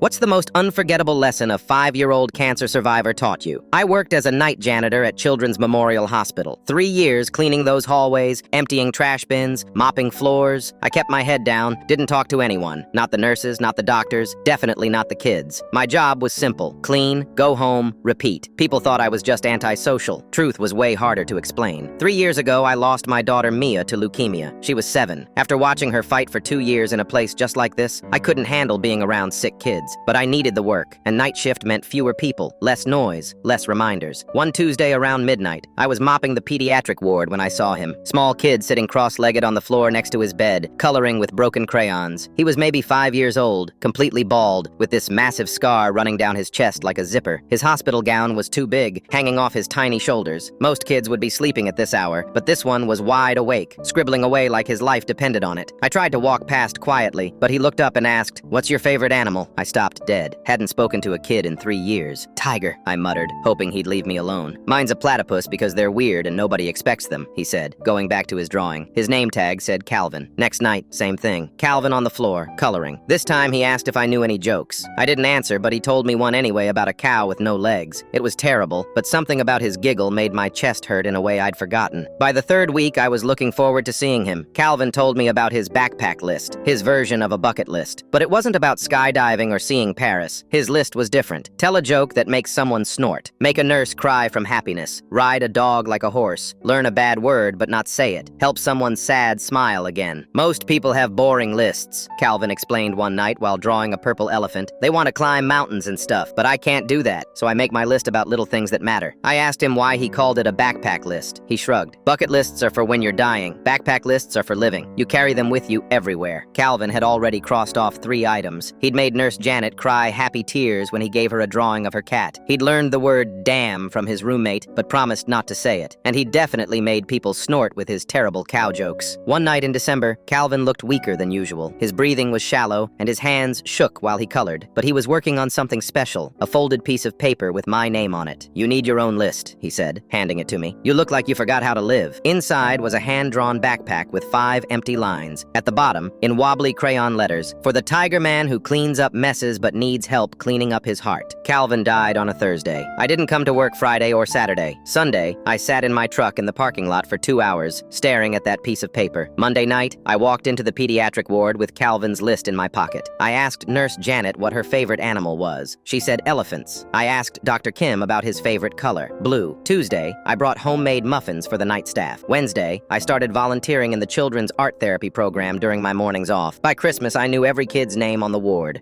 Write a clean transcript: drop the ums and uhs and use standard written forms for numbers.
What's the most unforgettable lesson a 5-year-old cancer survivor taught you? I worked as a night janitor at Children's Memorial Hospital. 3 years cleaning those hallways, emptying trash bins, mopping floors. I kept my head down, didn't talk to anyone. Not the nurses, not the doctors, definitely not the kids. My job was simple. Clean, go home, repeat. People thought I was just antisocial. Truth was way harder to explain. 3 years ago, I lost my daughter Mia to leukemia. She was 7. After watching her fight for 2 years in a place just like this, I couldn't handle being around sick kids. But I needed the work, and night shift meant fewer people, less noise, less reminders. One Tuesday around midnight, I was mopping the pediatric ward when I saw him. Small kid sitting cross-legged on the floor next to his bed, coloring with broken crayons. He was maybe 5 years old, completely bald, with this massive scar running down his chest like a zipper. His hospital gown was too big, hanging off his tiny shoulders. Most kids would be sleeping at this hour, but this one was wide awake, scribbling away like his life depended on it. I tried to walk past quietly, but he looked up and asked, "What's your favorite animal?" I stopped dead. Hadn't spoken to a kid in 3 years. "Tiger," I muttered, hoping he'd leave me alone. "Mine's a platypus because they're weird and nobody expects them," he said, going back to his drawing. His name tag said Calvin. Next night, same thing. Calvin on the floor, coloring. This time he asked if I knew any jokes. I didn't answer, but he told me one anyway about a cow with no legs. It was terrible, but something about his giggle made my chest hurt in a way I'd forgotten. By the 3rd week, I was looking forward to seeing him. Calvin told me about his backpack list, his version of a bucket list. But it wasn't about skydiving or seeing Paris. His list was different. Tell a joke that makes someone snort. Make a nurse cry from happiness. Ride a dog like a horse. Learn a bad word but not say it. Help someone sad smile again. Most people have boring lists, Calvin explained one night while drawing a purple elephant. They want to climb mountains and stuff, but I can't do that, so I make my list about little things that matter. I asked him why he called it a backpack list. He shrugged. Bucket lists are for when you're dying. Backpack lists are for living. You carry them with you everywhere. Calvin had already crossed off 3 items. He'd made Nurse Janet cry happy tears when he gave her a drawing of her cat. He'd learned the word damn from his roommate, but promised not to say it. And he definitely made people snort with his terrible cow jokes. One night in December, Calvin looked weaker than usual. His breathing was shallow, and his hands shook while he colored. But he was working on something special, a folded piece of paper with my name on it. "You need your own list," he said, handing it to me. "You look like you forgot how to live." Inside was a hand-drawn backpack with 5 empty lines. At the bottom, in wobbly crayon letters, "For the tiger man who cleans up messes but needs help cleaning up his heart." Calvin died on a Thursday. I didn't come to work Friday or Saturday. Sunday, I sat in my truck in the parking lot for 2 hours, staring at that piece of paper. Monday night, I walked into the pediatric ward with Calvin's list in my pocket. I asked Nurse Janet what her favorite animal was. She said elephants. I asked Dr. Kim about his favorite color, blue. Tuesday, I brought homemade muffins for the night staff. Wednesday, I started volunteering in the children's art therapy program during my mornings off. By Christmas, I knew every kid's name on the ward.